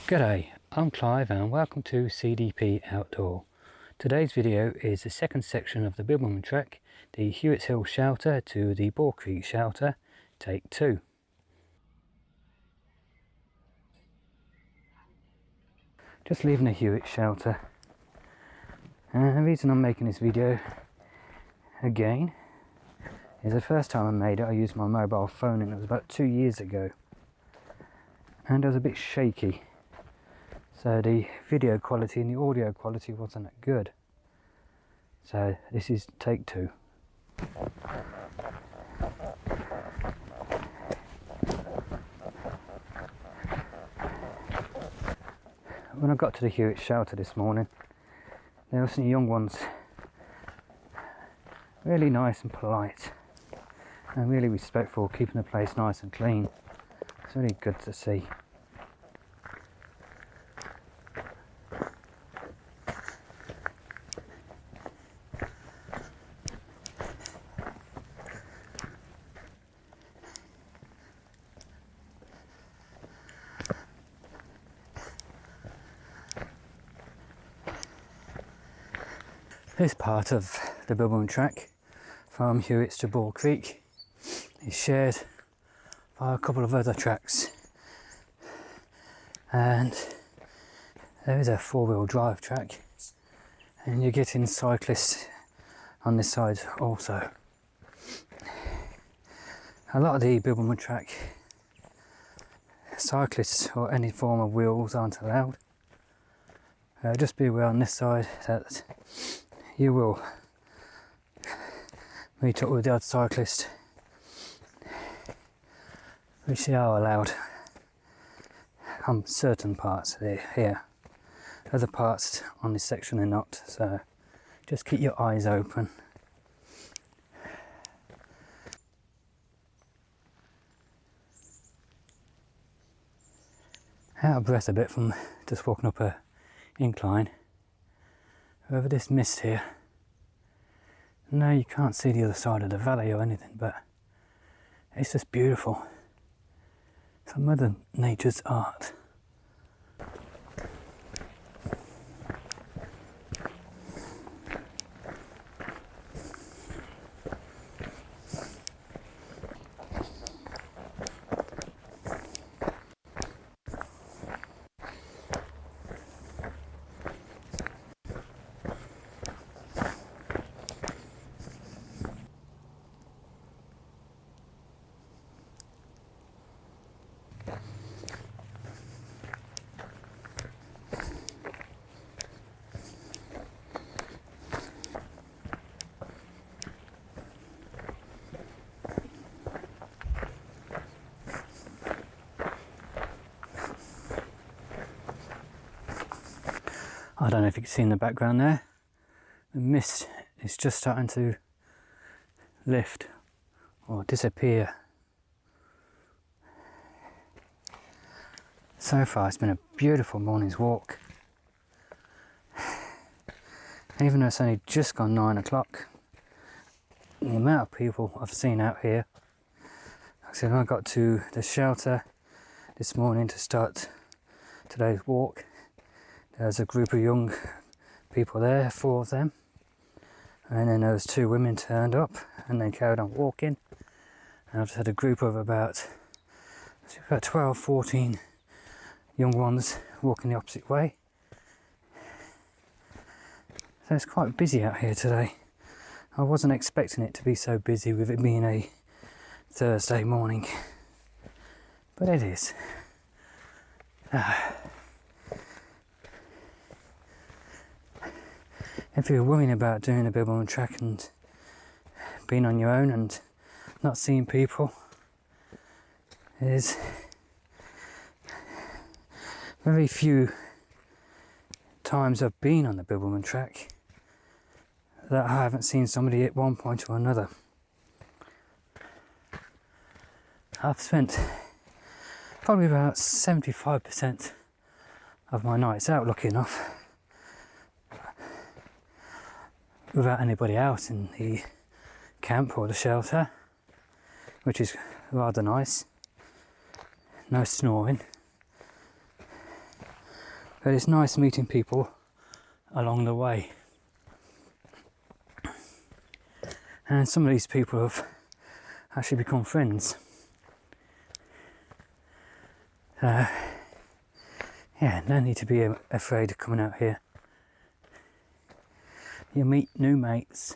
G'day, I'm Clive and welcome to CDP Outdoor. Today's video is the second section of the Bibbulmun trek, the Hewetts Hill shelter to the Ball Creek shelter, take 2. Just leaving the Hewetts shelter, and the reason I'm making this video again is the first time I made it I used my mobile phone, and it was about 2 years ago, and it was a bit shaky. So the video quality and the audio quality wasn't that good. So this is take 2. When I got to the Hewetts shelter this morning, there were some young ones, really nice and polite and really respectful, keeping the place nice and clean. It's really good to see. This part of the Bibbulmun track from Hewetts to Ball Creek is shared by a couple of other tracks, and there is a 4-wheel drive track, and you're getting cyclists on this side also. A lot of the Bibbulmun track, cyclists or any form of wheels aren't allowed. Just be aware on this side that you will meet up with the other cyclist, which they are allowed on certain parts here. Other parts on this section are not, so just keep your eyes open. Out of breath a bit from just walking up a incline over this mist here. No, you can't see the other side of the valley or anything, but it's just beautiful. It's Mother Nature's art. I don't know if you can see in the background there, the mist is just starting to lift or disappear. So far it's been a beautiful morning's walk. Even though it's only just gone 9 o'clock, the amount of people I've seen out here. Like I said, when I got to the shelter this morning to start today's walk, there's a group of young people there, 4 of them, and then there was 2 women turned up and they carried on walking, and I've just had a group of about 12, 14 young ones walking the opposite way. So it's quite busy out here today. I wasn't expecting it to be so busy with it being a Thursday morning, but it is. If you're worrying about doing a Bibbulmun track and being on your own and not seeing people, there's very few times I've been on the Bibbulmun track that I haven't seen somebody at one point or another. I've spent probably about 75% of my nights out, lucky enough, without anybody else in the camp or the shelter, which is rather nice. No snoring. But it's nice meeting people along the way. And some of these people have actually become friends. Yeah, no need to be afraid of coming out here. You'll meet new mates.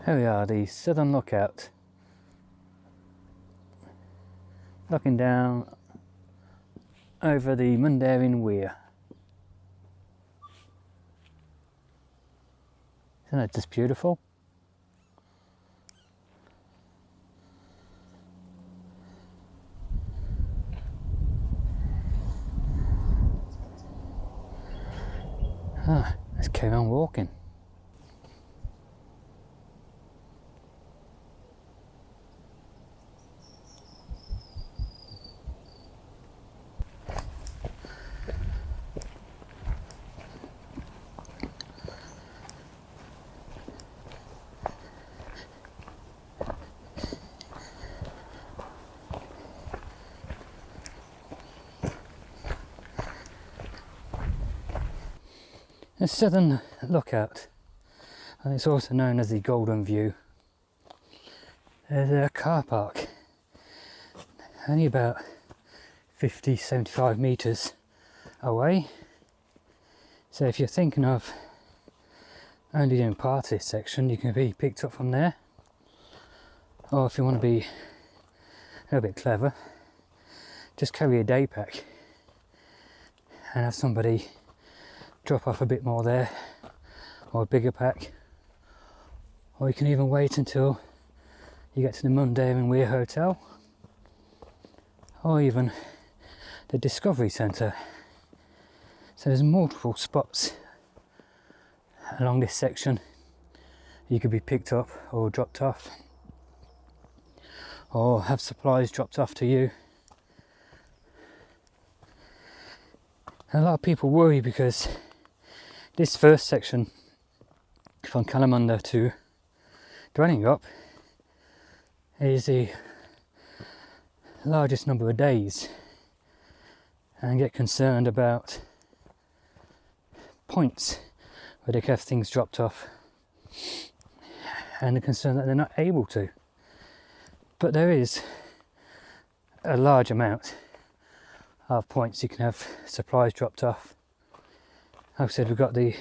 Here we are, the Southern Lookout, looking down over the Mundaring Weir. Isn't that just beautiful? Let's carry on walking. The Southern Lookout, and it's also known as the Golden View. There's a car park, only about 50-75 metres away. So if you're thinking of only doing part of this section, you can be picked up from there. Or if you want to be a little bit clever, just carry a day pack and have somebody drop off a bit more there, or a bigger pack. Or you can even wait until you get to the Mundaring Weir Hotel, or even the Discovery Centre. So there's multiple spots along this section you could be picked up or dropped off, or have supplies dropped off to you. And a lot of people worry because this first section from Kalamunda to Dwellingup is the largest number of days, and get concerned about points where they can have things dropped off, and they're concerned that they're not able to. But there is a large amount of points you can have supplies dropped off. Like I said, we've got the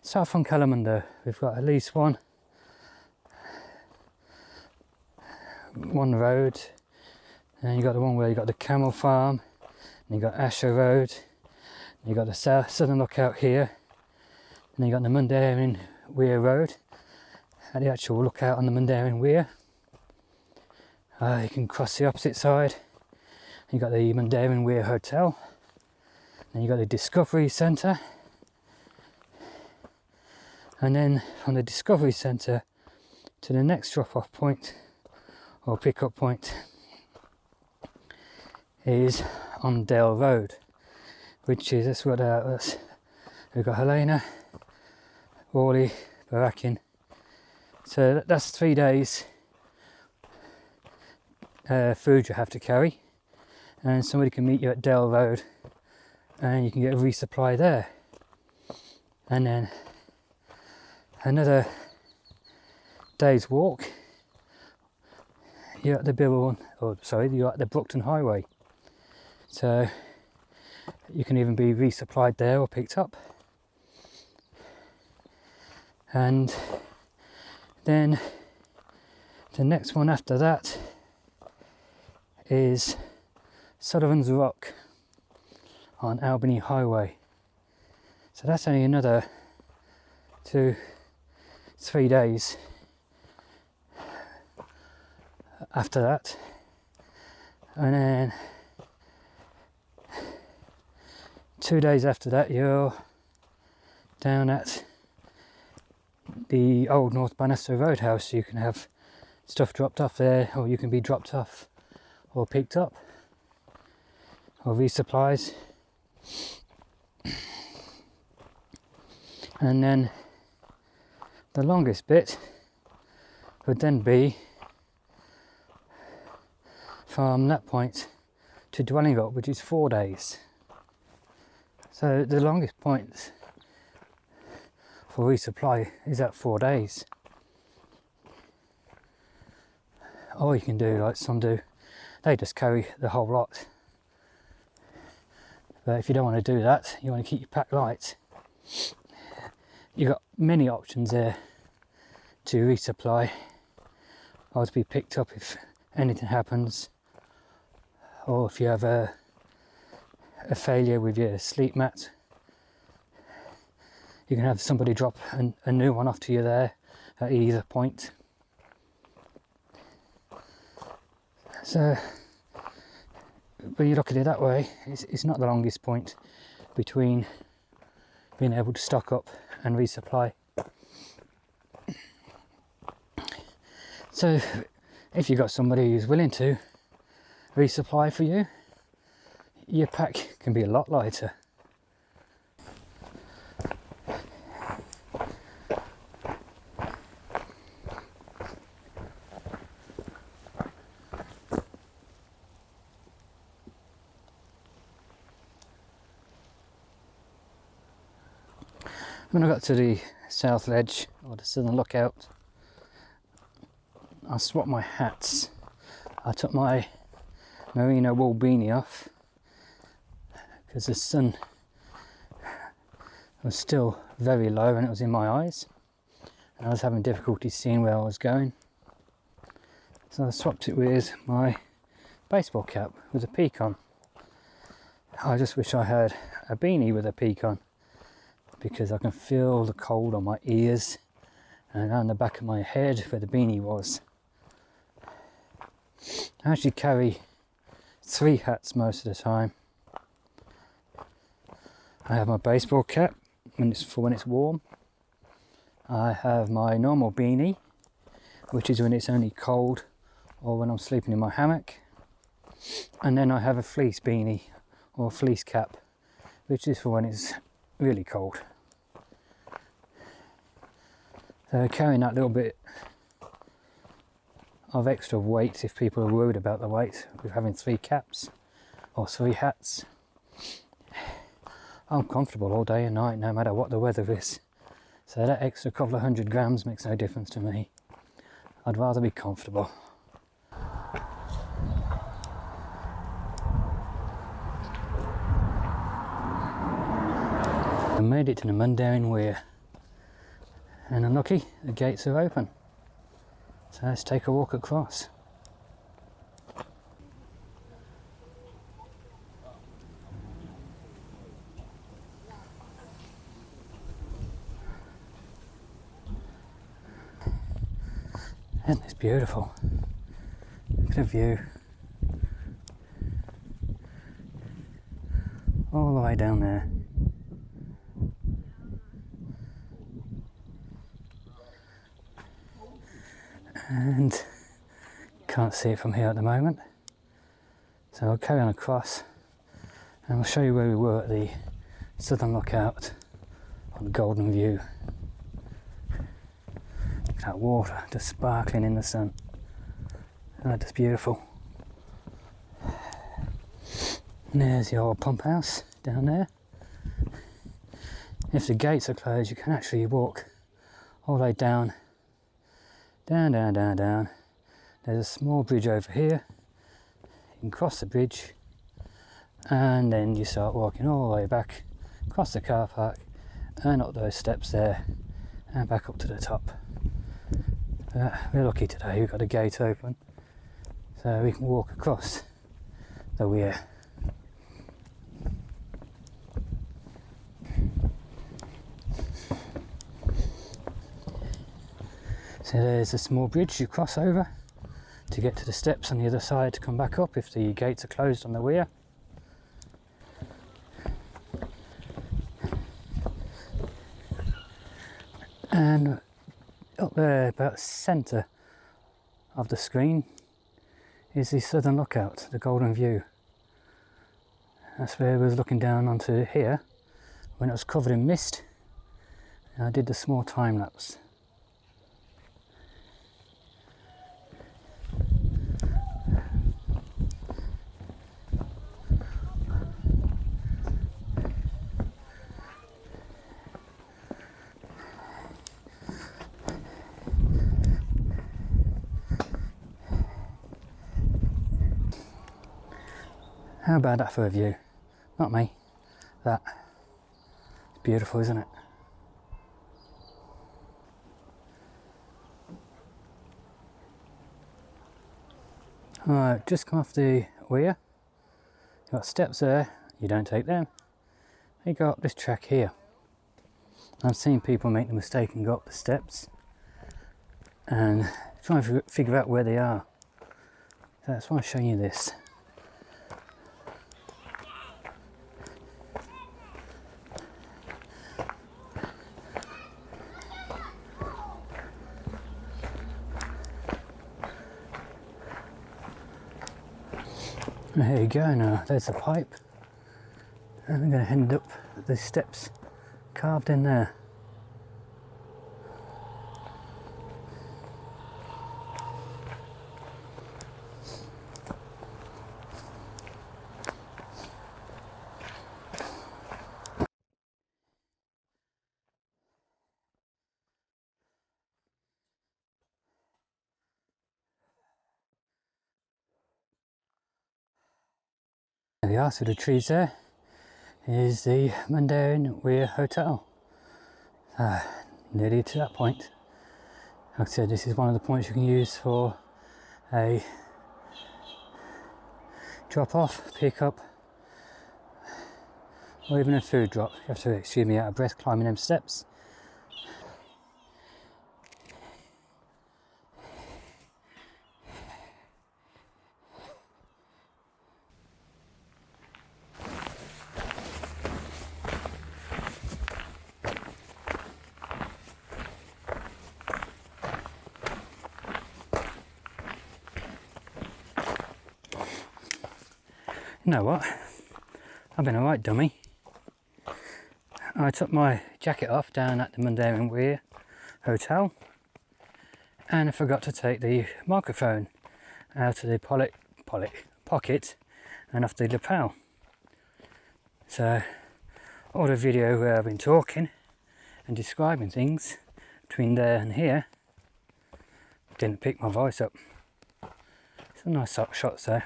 start from Kalamunda. We've got at least one road, and you got the one where you got the camel farm, and you got Asher Road, and you got the Southern Lookout here, and then you got the Mundaring Weir Road, at the actual lookout on the Mundaring Weir. You can cross the opposite side. You got the Mundaring Weir Hotel. Then you got the Discovery Centre, and then from the Discovery Centre to the next drop-off point or pick-up point is on Dale Road, which is, let's work that out. We've got Helena, Worley, Barakin. So that's 3 days food you have to carry, and somebody can meet you at Dale Road and you can get a resupply there. And then another day's walk, you're at the Bibbulmun, you're at the Brookton Highway. So you can even be resupplied there or picked up. And then the next one after that is Sullivan's Rock on Albany Highway. So that's only another 2-3 days after that, and then 2 days after that you're down at the old North Bannister Roadhouse. You can have stuff dropped off there, or you can be dropped off or picked up, or resupplies. And then the longest bit would then be from that point to Dwellingup, which is 4 days. So the longest point for resupply is at 4 days. Or you can do like some do, they just carry the whole lot. But if you don't want to do that, you want to keep your pack light, you've got many options there to resupply, or to be picked up if anything happens, or if you have a failure with your sleep mat, you can have somebody drop a new one off to you there at either point. So when you look at it that way, it's not the longest point between being able to stock up and resupply. So if you've got somebody who's willing to resupply for you, your pack can be a lot lighter. When I got to the south ledge, or the southern lookout, I swapped my hats. I took my merino wool beanie off because the sun was still very low and it was in my eyes, and I was having difficulty seeing where I was going. So I swapped it with my baseball cap with a peak on. I just wish I had a beanie with a peak on, because I can feel the cold on my ears and on the back of my head where the beanie was. I actually carry 3 hats most of the time. I have my baseball cap when it's warm. I have my normal beanie, which is when it's only cold or when I'm sleeping in my hammock. And then I have a fleece beanie or fleece cap, which is for when it's really cold. So carrying that little bit of extra weight, if people are worried about the weight with having 3 caps or 3 hats, I'm comfortable all day and night no matter what the weather is. So that extra couple of 100 grams makes no difference to me. I'd rather be comfortable. I made it to the Mundaring Weir, and I'm lucky the gates are open, so let's take a walk across. Isn't this beautiful? Look at the view all the way down there. And can't see it from here at the moment, so I'll carry on across and I'll show you where we were at the southern lookout on the Golden View. Look at that water just sparkling in the sun. Isn't that just beautiful? And there's the old pump house down there. If the gates are closed, you can actually walk all the way down. Down. There's a small bridge over here. You can cross the bridge and then you start walking all the way back across the car park and up those steps there and back up to the top. We're lucky today, we've got a gate open so we can walk across the weir. So there's a small bridge you cross over to get to the steps on the other side to come back up if the gates are closed on the weir. And up there, about centre of the screen, is the southern lookout, the Golden View. That's where I was looking down onto here when it was covered in mist, and I did the small time lapse. How about that for a view? Not me. That. It's beautiful, isn't it? Alright, just come off the weir. You've got steps there, you don't take them. You go up this track here. I've seen people make the mistake and go up the steps and try and figure out where they are. So that's why I'm showing you this. There you go, now there's the pipe, and we're going to end up at the steps carved in there. The arse of the trees there is the Mundaring Weir Hotel. Nearly to that point. Like I said, this is one of the points you can use for a drop off, pick up, or even a food drop. You have to excuse me out of breath climbing them steps. You know what? I've been a right dummy. I took my jacket off down at the Mundaring Weir Hotel and I forgot to take the microphone out of the pocket and off the lapel. So all the video where I've been talking and describing things between there and here didn't pick my voice up. Some nice shots there.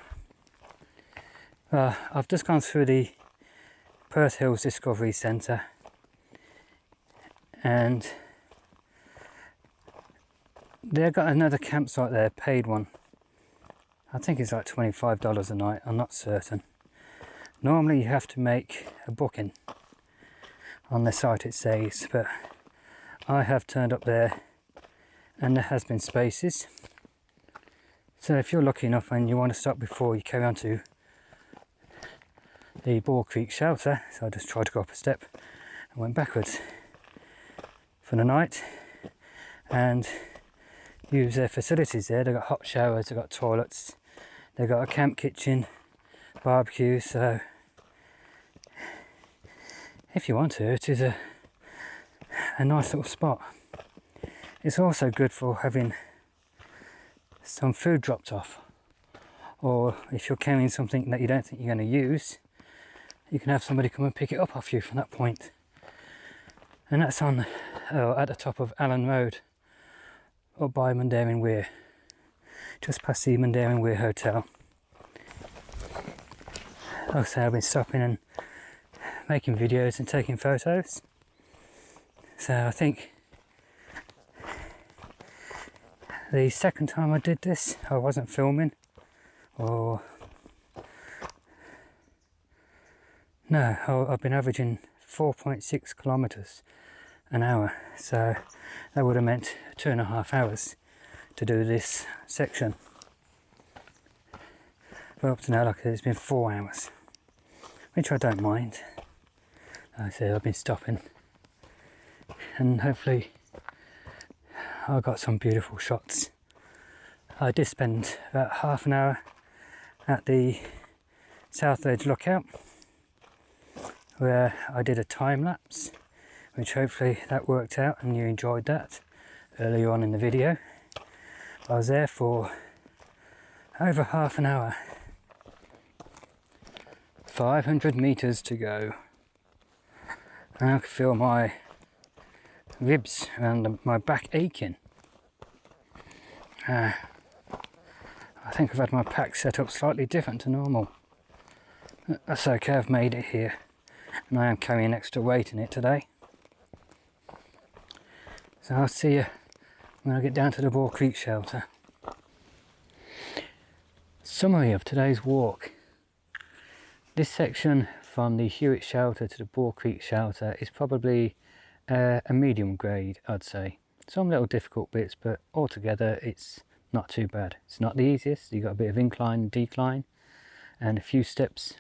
I've just gone through the Perth Hills Discovery Centre and they've got another campsite there, paid one. I think it's like $25 a night, I'm not certain. Normally you have to make a booking on the site, it says, but I have turned up there and there has been spaces. So if you're lucky enough and you want to stop before you carry on to the Ball Creek shelter, so I just tried to go up a step and went backwards for the night and use their facilities there. They've got hot showers, they've got toilets, they've got a camp kitchen, barbecue, so if you want to, it is a nice little spot. It's also good for having some food dropped off, or if you're carrying something that you don't think you're going to use, you can have somebody come and pick it up off you from that point. And that's on at the top of Allen Road, up by Mundaring Weir, just past the Mundaring Weir Hotel. Like I say, I've been stopping and making videos and taking photos. So I think the second time I did this, I wasn't filming, or No, I've been averaging 4.6 kilometers an hour, so that would have meant 2.5 hours to do this section. But up to now, like I said, it's been 4 hours, which I don't mind. Like I said, I've been stopping, and hopefully I got some beautiful shots. I did spend about half an hour at the South Edge Lookout, where I did a time lapse, which hopefully that worked out and you enjoyed that earlier on in the video. I was there for over half an hour. 500 meters to go, and I can feel my ribs and my back aching. I think I've had my pack set up slightly different to normal. That's okay, I've made it here, and I am carrying extra weight in it today. So I'll see you when I get down to the Ball Creek shelter. Summary of today's walk. This section from the Hewetts shelter to the Ball Creek shelter is probably a medium grade, I'd say. Some little difficult bits, but altogether it's not too bad. It's not the easiest. You've got a bit of incline and decline, and a few steps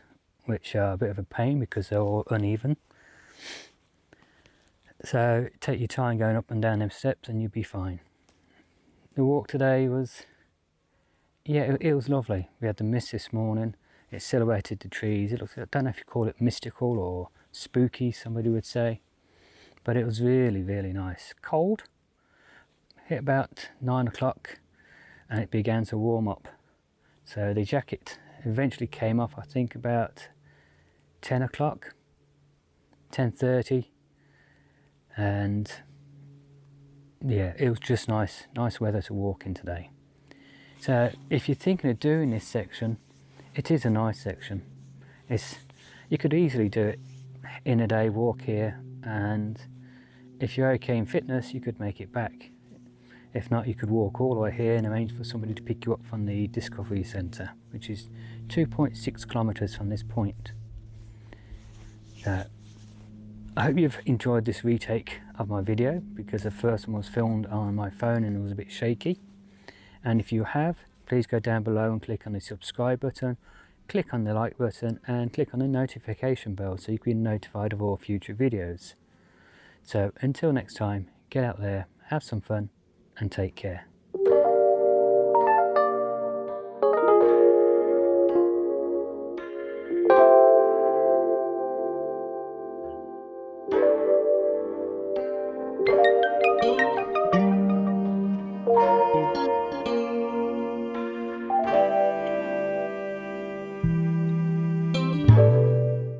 which are a bit of a pain because they're all uneven. So take your time going up and down them steps and you'll be fine. The walk today was, yeah, it was lovely. We had the mist this morning. It silhouetted the trees. It looks, I don't know if you call it mystical or spooky, somebody would say, but it was really, really nice. Cold, hit about 9 o'clock and it began to warm up. So the jacket eventually came off, I think about 10 o'clock, 10:30, and yeah, it was just nice weather to walk in today. So if you're thinking of doing this section, it is a nice section. You could easily do it in a day walk here, and if you're okay in fitness, you could make it back. If not, you could walk all the way here and arrange for somebody to pick you up from the Discovery Centre, which is 2.6 kilometres from this point. I hope you've enjoyed this retake of my video, because the first one was filmed on my phone and it was a bit shaky. And if you have, please go down below and click on the subscribe button, click on the like button and click on the notification bell so you can be notified of all future videos. So until next time, get out there, have some fun and take care.